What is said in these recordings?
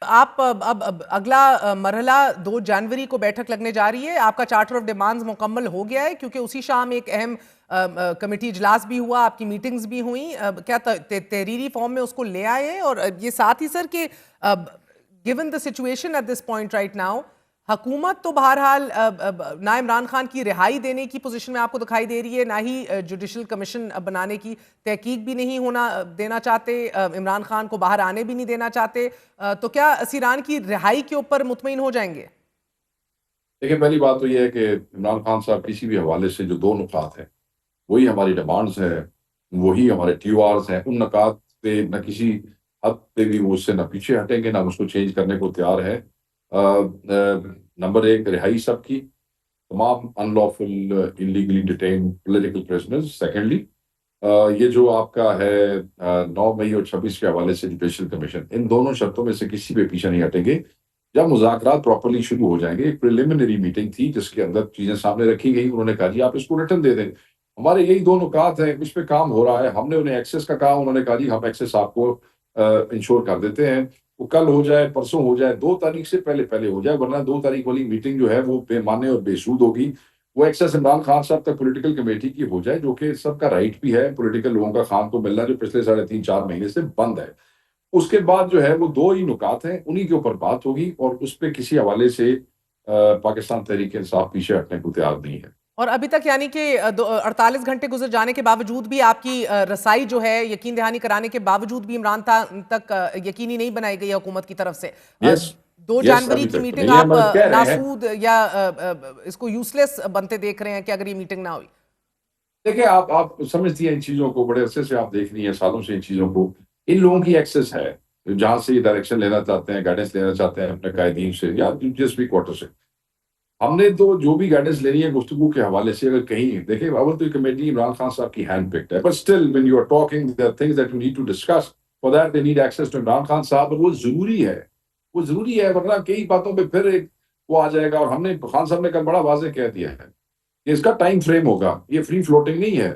आप अब अगला मरहला 2 जनवरी को बैठक लगने जा रही है। आपका चार्टर ऑफ डिमांड्स मुकम्मल हो गया है क्योंकि उसी शाम एक अहम कमेटी इजलास भी हुआ, आपकी मीटिंग्स भी हुई। क्या तहरीरी फॉर्म में उसको ले आए हैं? और ये साथ ही सर कि given the situation at this point right now, हुकूमत तो बहरहाल ना इमरान खान की रिहाई देने की पोजीशन में आपको दिखाई दे रही है, ना ही जुडिशल कमीशन बनाने की तहकीक भी नहीं होना देना चाहते, इमरान खान को बाहर आने भी नहीं देना चाहते। तो क्या असीरान की रिहाई के ऊपर मुतमईन हो जाएंगे? देखिए, पहली बात तो यह है कि इमरान खान साहब किसी भी हवाले से जो दो नुकात हैं, वही हमारी डिमांड्स हैं, वही हमारे TORs हैं। उन नुकात पे न किसी हद पे भी वो उससे न पीछे हटेंगे, ना उसको चेंज करने को तैयार है। नंबर एक, रिहाई सबकी, तमाम unlawful illegally detain political prisoners. Secondly, ये जो आपका है 9 मई और 26 के हवाले से जुडिशल कमीशन, इन दोनों शर्तों में से किसी पे पीछे नहीं हटेंगे। जब मुज़ाकरात प्रॉपर्ली शुरू हो जाएंगे, एक प्रिलिमिनरी मीटिंग थी जिसके अंदर चीजें सामने रखी गई, उन्होंने कहा जी आप इसको रिटर्न दे दें, हमारे यही दो नुकात हैं, इस पे काम हो रहा है। हमने उन्हें एक्सेस का कहा, उन्होंने कहा जी हम एक्सेस आपको इंश्योर कर देते हैं। वो कल हो जाए, परसों हो जाए, 2 तारीख से पहले पहले हो जाए, वरना 2 तारीख वाली मीटिंग जो है वो बेमाने और बेसूद होगी। वो एक्सेस इमरान खान साहब तक पॉलिटिकल कमेटी की हो जाए, जो कि सबका राइट भी है पॉलिटिकल लोगों का खान को मिलना, जो पिछले 3.5-4 महीने से बंद है। उसके बाद जो है वो दो ही नुकात हैं, उन्हीं के ऊपर बात होगी, और उस पे किसी हवाले से पाकिस्तान तहरीक इंसाफ पीछे हटने को तैयार नहीं है। और अभी तक यानी कि 48 घंटे गुजर जाने के बावजूद भी आपकी रसाई जो है, यकीन दहानी कराने के बावजूद भी इमरान तक यकीनी नहीं बनाई गई है हुकूमत की तरफ से। यस, 2 जनवरी अभी की तक तो मीटिंग नहीं है, आप मगर कह रहे हैं। नासूद या इसको यूजलेस बनते देख रहे हैं कि अगर ये मीटिंग ना हुई? देखिए, आप समझती हैं इन चीजों को, बड़े अरसे से आप देख रही हैं, सालों से इन चीजों को। इन लोगों की एक्सेस है, जहां से ये डायरेक्शन लेना चाहते हैं, गाइडेंस लेना चाहते हैं अपने कायदीन से या जिस भी क्वार्टर से। हमने तो जो भी गाइडेंस लेनी है गुफ्तगू के हवाले से, अगर कहीं देखिए, अव्वल तो ये कमेटी इमरान खान साहब की हैंड पिक्ड है, but still when you are talking there are things that you need to discuss, for that they need access to Imran Khan साहब, और वो जरूरी है। वो जरूरी है, वरना कई बातों पे फिर एक वो आ जाएगा। और हमने, खान साहब ने कल बड़ा वाज़ेह कह दिया है कि इसका टाइम फ्रेम होगा, ये फ्री फ्लोटिंग नहीं है।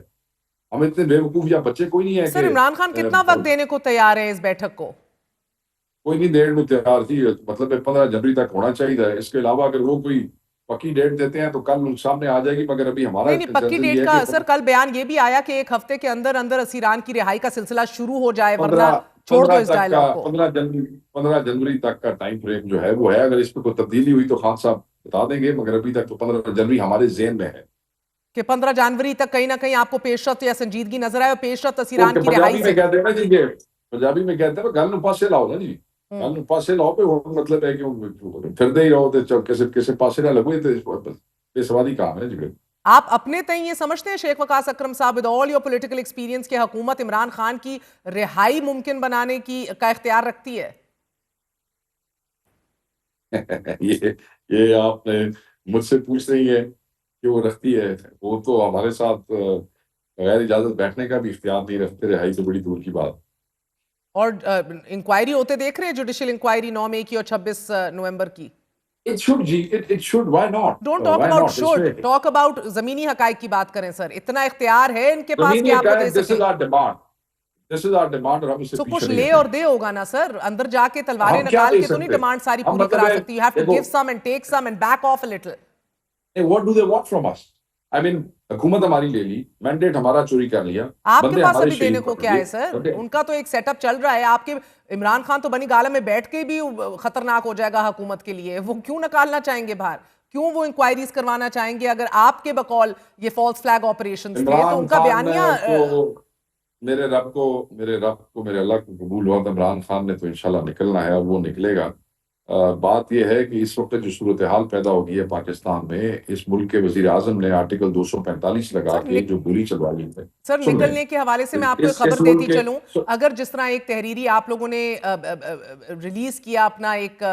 हम इतने बेवकूफ या बच्चे कोई नहीं है सर, कि इमरान खान कितना वक्त देने को तैयार है इस बैठक को? कोई नहीं डेट में तैयार थी, मतलब 15 जनवरी तक होना चाहिए। इसके अलावा अगर वो कोई पक्की डेट देते हैं तो कल सामने आ जाएगी, मगर अभी हमारा नहीं नहीं, पक्की कंसर्न डेट ये है का कि सर कल बयान ये भी आया कि 1 हफ्ते के अंदर अंदर असीरान की रिहाई का सिलसिला शुरू हो जाए, वरना पंद्रह छोड़ दो पंद्रह इस तक का डायलॉग को। 15 जनवरी तक का टाइम फ्रेम जो है वो है। अगर इस पर कोई तब्दीली हुई तो खान साहब बता देंगे, मगर अभी तक तो 15 जनवरी हमारे जेहन में है। कि 15 जनवरी तक कहीं ना कहीं आपको पेशरफ या संजीदगी नजर आए, और पेशरफ वो असीरान की रिहाई पंजाबी में से। कहते हैं ना जी, ये पंजाबी में कहते हैं गल नु पासे लाओ ना जी। हम्म। गल नु पासे लाओ पे वो मतलब है कि वो फिरते ही रहो तो किसी किसी पासे ना लगो, ये तो बेसवादी काम है जी। आप अपने तय ये समझते हैं शेख वकास अकरम साहब, with all your political experience, के हुकूमत इमरान खान की रिहाई मुमकिन बनाने की का इख्तियार रखती है? ये आपने मुझसे पूछ रही है कि वो रखती है। वो तो हमारे साथ बगैर इजाजत बैठने का भी इख्तियार नहीं रखते, रिहाई तो बड़ी दूर की बात। और इंक्वायरी होते देख रहे हैं, जुडिशियल इंक्वायरी 9 मई की और 26 नवंबर की? इट शुड जी, it should, don't talk why about not should, इसमें टॉक अबाउट जमीनी हकाइक की बात करें सर। इतना इख्तियार है इनके पास कि जमीनी आपको का, दे दिस सकें? Is our demand, this is our demand, और हम इससे सो कुछ पीछे नहीं ले और हटेंगे। दे होगा ना सर, अंदर जाके तलवारें हम क्या निकाल दे के तो नहीं सकते हैं? डिमांड सारी हम पूरी मतलब करा है, सकती। यू हैव टू देखो, give some and take some and back off a little. What do they want from us? I mean, हुकूमत हमारी ले ली, मैंडेट हमारा चोरी कर लिया, आपके बंदे पास हमारे अभी देने शहीद को कर क्या है दिए। सर? बंदे उनका तो एक सेटअप चल रहा है। आपके इमरान खान तो बनी गाला में बैठ के भी खतरनाक हो जाएगा हुकूमत के लिए। वो क्यों निकालना चाहेंगे बाहर? क्यों वो इंक्वायरीज करवाना चाहेंगे अगर आपके बकौल ये फॉल्स फ्लैग ऑपरेशंस थे? तो इमरान उनका खान बयानिया को, मेरे अल्लाह को कबूल हुआ तो इमरान खान ने तो इंशाल्लाह निकलना है, और वो निकलेगा। बात यह है कि इस वक्त जो सूरत हाल पैदा हो गई है पाकिस्तान में, इस मुल्क के वजीर आजम ने आर्टिकल 245 लगा सर के जो गोली चलवाई है। सर, सुन लें, निकलने के हवाले से मैं आपको एक इस खबर मुल्क देती के चलूं। अगर जिस तरह एक तहरीरी आप लोगों ने रिलीज किया अपना एक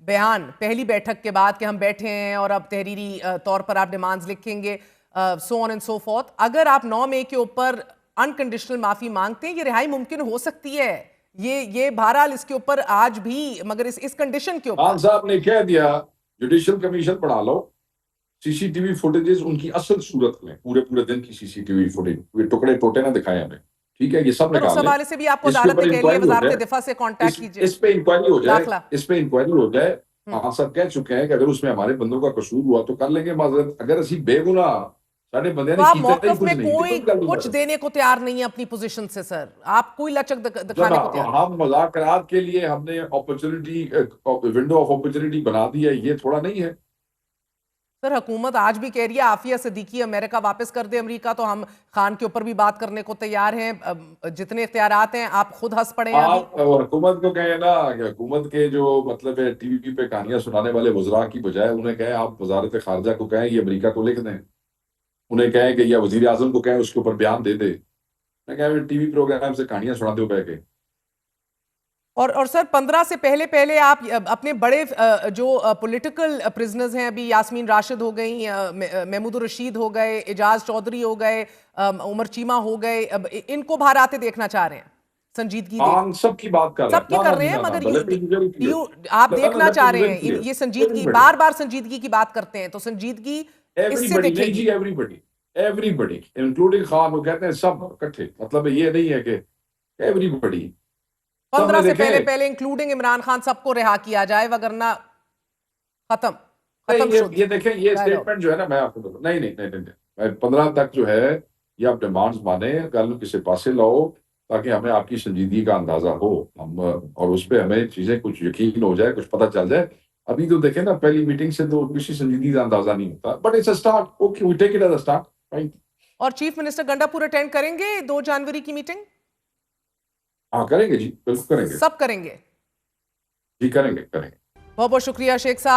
बयान पहली बैठक के बाद कि हम बैठे हैं और अब तहरीरी तौर पर आप डिमांड्स लिखेंगे, so on and so fourth, अगर आप 9 मई के ऊपर अनकंडीशनल माफी मांगते हैं, ये रिहाई मुमकिन हो सकती है। ये बहरहाल इसके ऊपर आज भी, मगर इस कंडीशन के खान ऊपर। साहब ने कह दिया जुडिशल कमीशन बढ़ा लो, सीसीटीवी फुटेजेस उनकी असल सूरत में, पूरे पूरे दिन की सीसीटीवी फुटेज, टुकड़े टोटे ना दिखाए हमें। ठीक है, ये सब पर उस निकाल लें। हवाले से भी आपको इसके अदालत ऊपर ने कह लिया इंक्वायरी हो वजारत जाए, दिफा से कांटेक्ट कीजिए। इस पे इंक्वायरी हो जाए, दाखिला। इस पे इंक्वायरी हो जाए। हम्म। हाँ, सब कह चुके हैं कि अगर उसमें हमारे बंदों का कसूर हुआ तो कर लेंगे माजरत। अगर असी बेगुनाह साढ़े बंदे तो ने आप कीता ही मौकफ कुछ में नहीं तो कोई कोई गल नहीं कुछ माजरत। देने को तैयार नहीं है अपनी पोजीशन से सर, आप कोई लचक जब दिखाने को तैयार। हम मुज़ाकरात के लिए हमने अपॉर्चुनिटी, विंडो ऑफ अपॉर्चुनिटी बना दी है, ये थोड़ा नहीं है। सर हुकूमत आज भी कह रही है आफिया सिद्दीकी अमेरिका वापस कर दे अमेरिका, तो हम खान के ऊपर भी बात करने को तैयार हैं। जितने इख्तियारात हैं आप खुद हंस पड़े हैं अभी। आप हुकूमत को कहें ना कि हुकूमत के जो मतलब है टीवी पे कहानियां सुनाने वाले वज़रा की बजाय उन्हें कहें, आप वजारत खारजा को कहें ये अमेरिका को लिख दें। उन्हें कहें कि या वजीर आजम को कहें उसके ऊपर बयान दे दे। मैं कहें टीवी प्रोग्राम से कहानियां सुना दो बह के। और सर 15 से पहले पहले आप अपने बड़े जो पॉलिटिकल प्रिजनर्स हैं, अभी यास्मीन राशिद हो गई, महमूद रशीद हो गए, एजाज चौधरी हो गए, उमर चीमा हो गए, अब इनको बाहर आते देखना चाह रहे हैं, संजीदगी देख। हाँ, सबकी बात कर रहे हैं। सबकी ना कर ना रहे जी, हैं, ना ना, मगर let me be very clear. You आप ना ना, देखना लेट चाह मी बी रहे वेरी हैं, क्लियर। ये संजीदगी, एवरीबॉडी, बार बार संजीदगी की बात करते हैं, तो संजीदगी इससे एवरीबडी नहीं दिखेगी। जी, एवरीबडी, एवरीबडी इंक्लूडिंग खान, वो कहते हैं सब इकट्ठे, मतलब ये नहीं है कि एवरीबडी। 15 सबने से देखे। पहले पहले इंक्लूडिंग इमरान खान सबको रिहा किया जाए, वगरना खत्म, नहीं, खत्म शुद्ध ये देखें, ये डायलॉग। स्टेटमेंट जो है ना, मैं आपको बताऊं, नहीं नहीं नहीं नहीं नहीं, 15 तक जो है ये आप डिमांड्स माने, गल किसी पासे लाओ, ताकि हमें आपकी संजीदगी का अंदाजा हो, हम और उस पर हमें चीजें कुछ यकीन हो जाए, कुछ पता चल जाए। अभी तो देखें ना, पहली मीटिंग से तो किसी संजीदगी का अंदाजा नहीं होता, but it's a start. Okay, we take it as a start, right. और चीफ मिनिस्टर गंडापुर अटेंड करेंगे 2 जनवरी की मीटिंग? हाँ, करेंगे जी, बिल्कुल करेंगे। सब करेंगे। जी, करेंगे करेंगे। बहुत बहुत शुक्रिया शेख साहब।